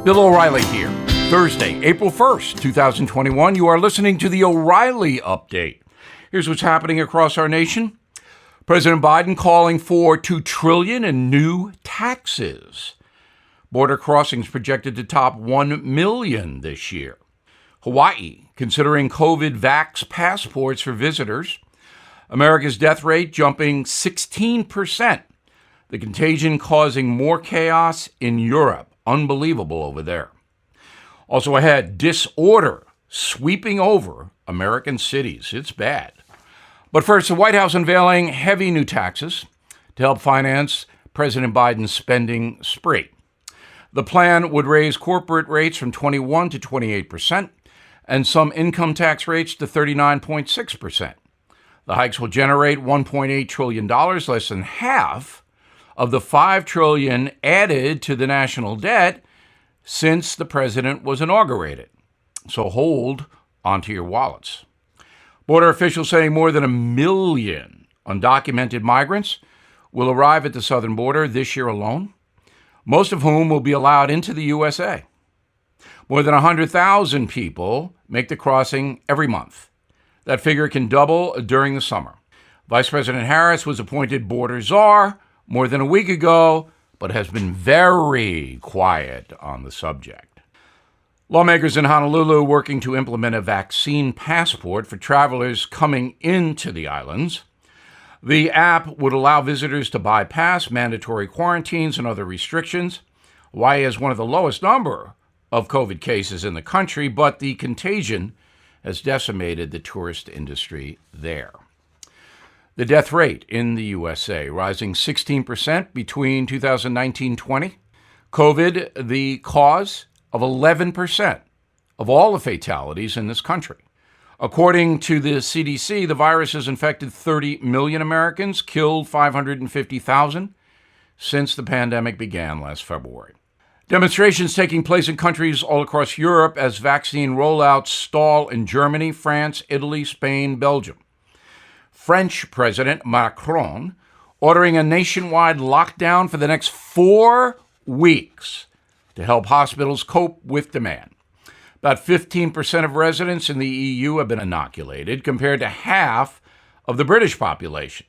Bill O'Reilly here. Thursday, April 1st, 2021. You are listening to the O'Reilly Update. Here's what's happening across our nation. President Biden calling for $2 trillion in new taxes. Border crossings projected to top 1 million this year. Hawaii considering COVID vax passports for visitors. America's death rate jumping 16%. The contagion causing more chaos in Europe. Unbelievable over there. Also ahead, disorder sweeping over American cities. It's bad. But first, the White House unveiling heavy new taxes to help finance President Biden's spending spree. The plan would raise corporate rates from 21 to 28% and some income tax rates to 39.6%. The hikes will generate $1.8 trillion, less than half of the $5 trillion added to the national debt since the president was inaugurated. So hold onto your wallets. Border officials saying more than 1 million undocumented migrants will arrive at the southern border this year alone, most of whom will be allowed into the USA. More than 100,000 people make the crossing every month. That figure can double during the summer. Vice President Harris was appointed border czar more than a week ago, but has been very quiet on the subject. Lawmakers in Honolulu working to implement a vaccine passport for travelers coming into the islands. The app would allow visitors to bypass mandatory quarantines and other restrictions. Hawaii has one of the lowest number of COVID cases in the country, but the contagion has decimated the tourist industry there. The death rate in the USA rising 16% between 2019-20. COVID, the cause of 11% of all the fatalities in this country. According to the CDC, the virus has infected 30 million Americans, killed 550,000 since the pandemic began last February. Demonstrations taking place in countries all across Europe as vaccine rollouts stall in Germany, France, Italy, Spain, Belgium. French President Macron ordering a nationwide lockdown for the next 4 weeks to help hospitals cope with demand. About 15% of residents in the EU have been inoculated, compared to half of the British population.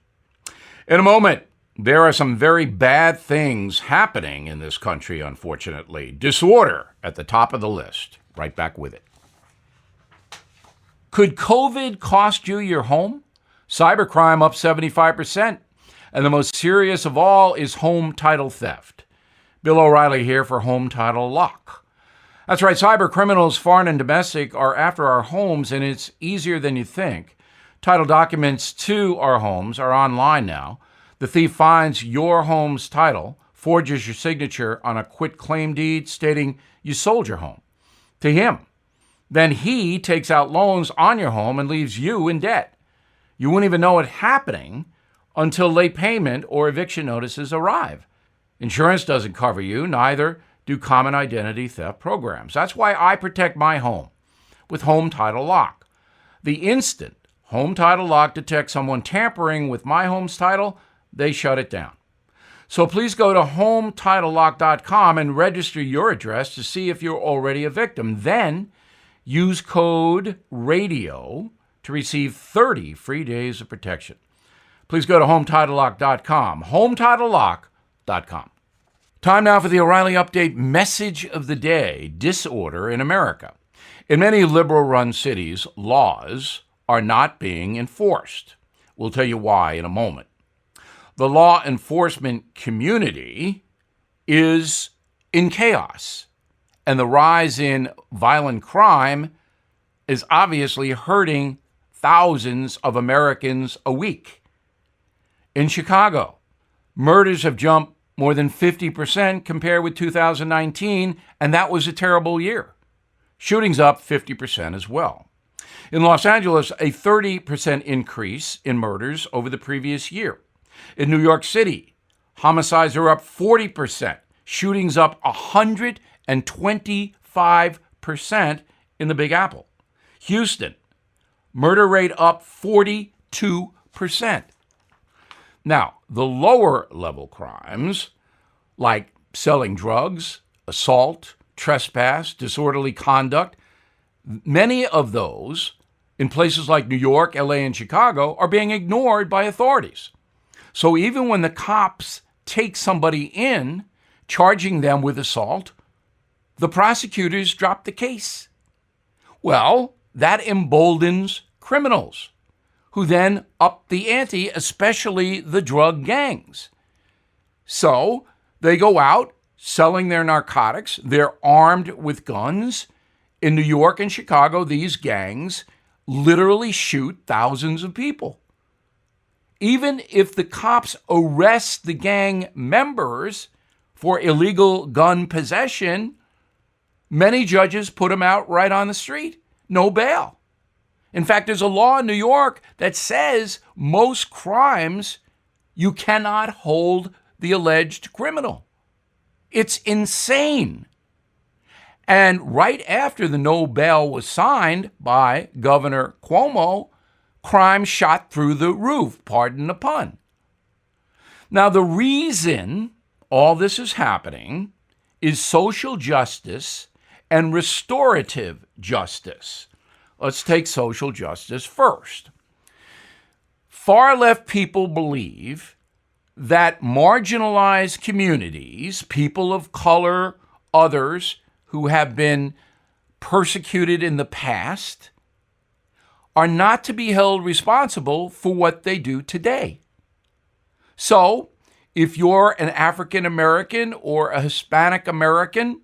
In a moment, there are some very bad things happening in this country, unfortunately. Disorder at the top of the list. Right back with it. Could COVID cost you your home? Cybercrime up 75%. And the most serious of all is home title theft. Bill O'Reilly here for Home Title Lock. That's right, cyber criminals, foreign and domestic, are after our homes, and it's easier than you think. Title documents to our homes are online now. The thief finds your home's title, forges your signature on a quitclaim deed stating you sold your home to him. Then he takes out loans on your home and leaves you in debt. You wouldn't even know it happening until late payment or eviction notices arrive. Insurance doesn't cover you, neither do common identity theft programs. That's why I protect my home with Home Title Lock. The instant Home Title Lock detects someone tampering with my home's title, they shut it down. So please go to HomeTitleLock.com and register your address to see if you're already a victim. Then use code RADIO to receive 30 free days of protection. Please go to HomeTitleLock.com, HomeTitleLock.com. Time now for the O'Reilly Update message of the day, disorder in America. In many liberal-run cities, laws are not being enforced. We'll tell you why in a moment. The law enforcement community is in chaos, and the rise in violent crime is obviously hurting thousands of Americans a week. In Chicago, murders have jumped more than 50% compared with 2019, and that was a terrible year. Shootings up 50% as well. In Los Angeles, a 30% increase in murders over the previous year. In New York City, homicides are up 40%, shootings up 125% in the Big Apple. Houston, murder rate up 42%. Now, the lower level crimes, like selling drugs, assault, trespass, disorderly conduct, many of those in places like New York, LA, and Chicago are being ignored by authorities. So even when the cops take somebody in, charging them with assault, the prosecutors drop the case. Well, that emboldens criminals who then up the ante, especially the drug gangs. So they go out selling their narcotics. They're armed with guns. In New York and Chicago, these gangs literally shoot thousands of people. Even if the cops arrest the gang members for illegal gun possession, many judges put them out right on the street. No bail. In fact, there's a law in New York that says most crimes you cannot hold the alleged criminal. It's insane. And right after the no bail was signed by Governor Cuomo, crime shot through the roof, pardon the pun. Now, the reason all this is happening is social justice and restorative justice. Let's take social justice first. Far left people believe that marginalized communities, people of color, others who have been persecuted in the past, are not to be held responsible for what they do today. So, if you're an African American or a Hispanic American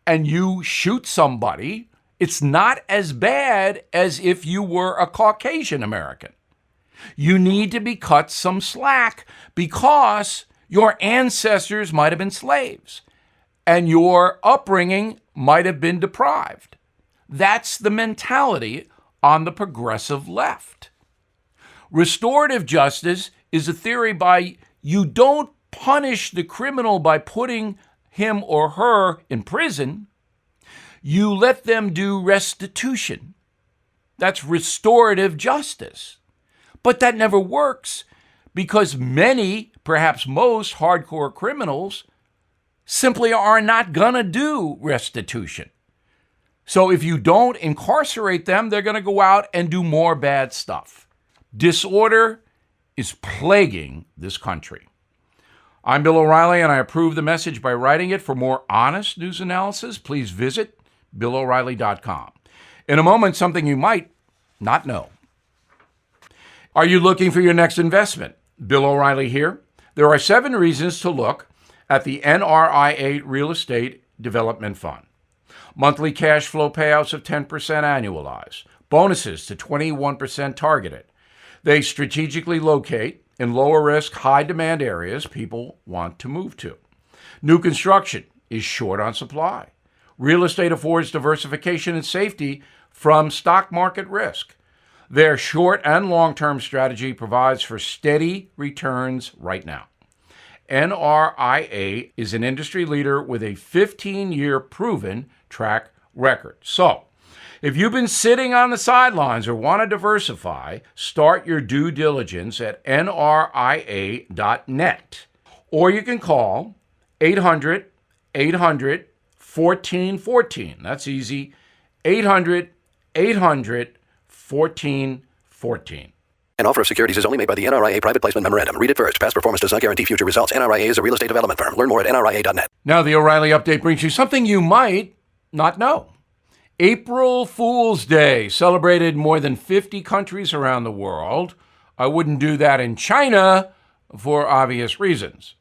and you shoot somebody, it's not as bad as if you were a Caucasian American. You need to be cut some slack because your ancestors might have been slaves and your upbringing might have been deprived. That's the mentality on the progressive left. Restorative justice is a theory by you don't punish the criminal by putting him or her in prison. You let them do restitution. That's restorative justice. But that never works because many, perhaps most, hardcore criminals simply are not going to do restitution. So if you don't incarcerate them, they're going to go out and do more bad stuff. Disorder is plaguing this country. I'm Bill O'Reilly, and I approve the message by writing it. For more honest news analysis, please visit BillO'Reilly.com. In a moment, something you might not know. Are you looking for your next investment? Bill O'Reilly here. There are 7 reasons to look at the NRIA Real Estate Development Fund. Monthly cash flow payouts of 10% annualized. Bonuses to 21% targeted. They strategically locate in lower risk, high demand areas people want to move to. New construction is short on supply. Real estate affords diversification and safety from stock market risk. Their short and long-term strategy provides for steady returns right now. NRIA is an industry leader with a 15-year proven track record. So, if you've been sitting on the sidelines or want to diversify, start your due diligence at nria.net. Or you can call 800-800-1414. That's easy. 800-800-1414. An offer of securities is only made by the NRIA Private Placement Memorandum. Read it first. Past performance does not guarantee future results. NRIA is a real estate development firm. Learn more at nria.net. Now the O'Reilly Update brings you something you might not know. April Fool's Day, celebrated in more than 50 countries around the world. I wouldn't do that in China for obvious reasons.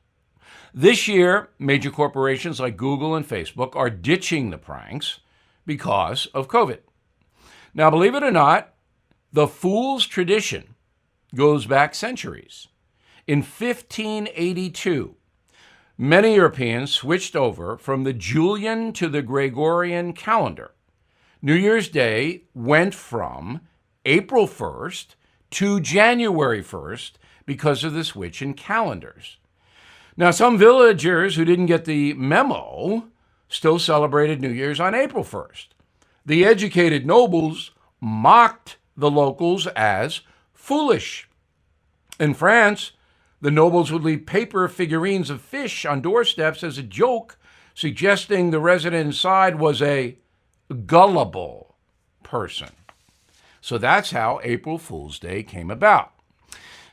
This year, major corporations like Google and Facebook are ditching the pranks because of COVID. Now, believe it or not, the fool's tradition goes back centuries. In 1582, many Europeans switched over from the Julian to the Gregorian calendar. New Year's Day went from April 1st to January 1st because of the switch in calendars. Now, some villagers who didn't get the memo still celebrated New Year's on April 1st. The educated nobles mocked the locals as foolish. In France, the nobles would leave paper figurines of fish on doorsteps as a joke suggesting the resident inside was a gullible person. So that's how April Fool's Day came about.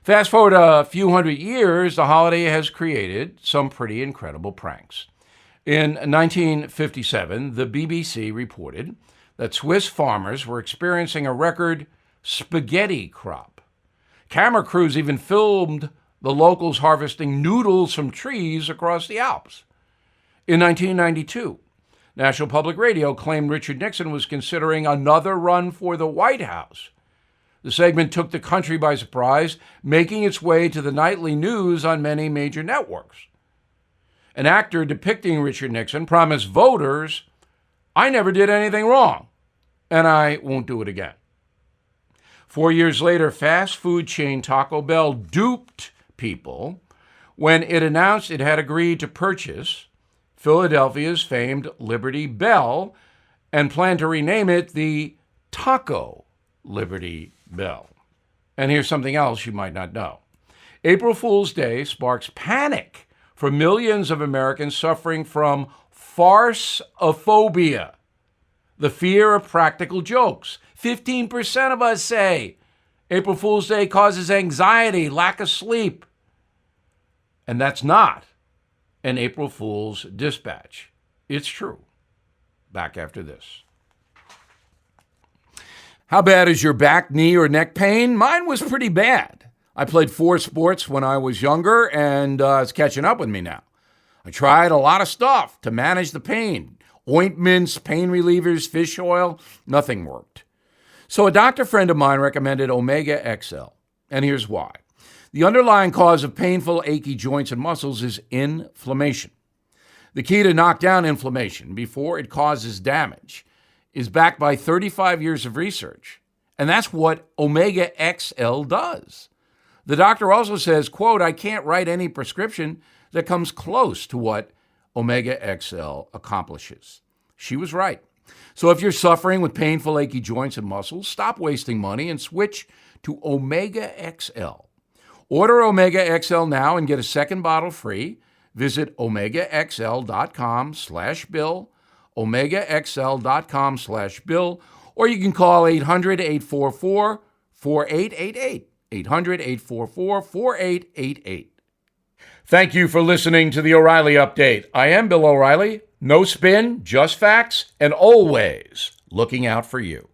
Fast forward a few hundred years, the holiday has created some pretty incredible pranks. In 1957, the BBC reported that Swiss farmers were experiencing a record spaghetti crop. Camera crews even filmed the locals harvesting noodles from trees across the Alps. In 1992, National Public Radio claimed Richard Nixon was considering another run for the White House. The segment took the country by surprise, making its way to the nightly news on many major networks. An actor depicting Richard Nixon promised voters, "I never did anything wrong, and I won't do it again." 4 years later, fast food chain Taco Bell duped people when it announced it had agreed to purchase Philadelphia's famed Liberty Bell and planned to rename it the Taco Liberty Bell. And here's something else you might not know. April Fool's Day sparks panic for millions of Americans suffering from farceophobia, the fear of practical jokes. 15% of us say April Fool's Day causes anxiety, lack of sleep. And that's not an April Fool's dispatch. It's true. Back after this. How bad is your back, knee, or neck pain? Mine was pretty bad. I played 4 sports when I was younger, and it's catching up with me now. I tried a lot of stuff to manage the pain. Ointments, pain relievers, fish oil, nothing worked. So a doctor friend of mine recommended Omega XL, and here's why. The underlying cause of painful, achy joints and muscles is inflammation. The key to knock down inflammation before it causes damage is backed by 35 years of research, and that's what Omega XL does. The doctor also says, quote, "I can't write any prescription that comes close to what Omega XL accomplishes." She was right. So if you're suffering with painful, achy joints and muscles, stop wasting money and switch to Omega XL. Order Omega XL now and get a second bottle free. Visit omegaxl.com/bill, omegaxl.com/bill, or you can call 800-844-4888, 800-844-4888. Thank you for listening to the O'Reilly Update. I am Bill O'Reilly. No spin, just facts, and always looking out for you.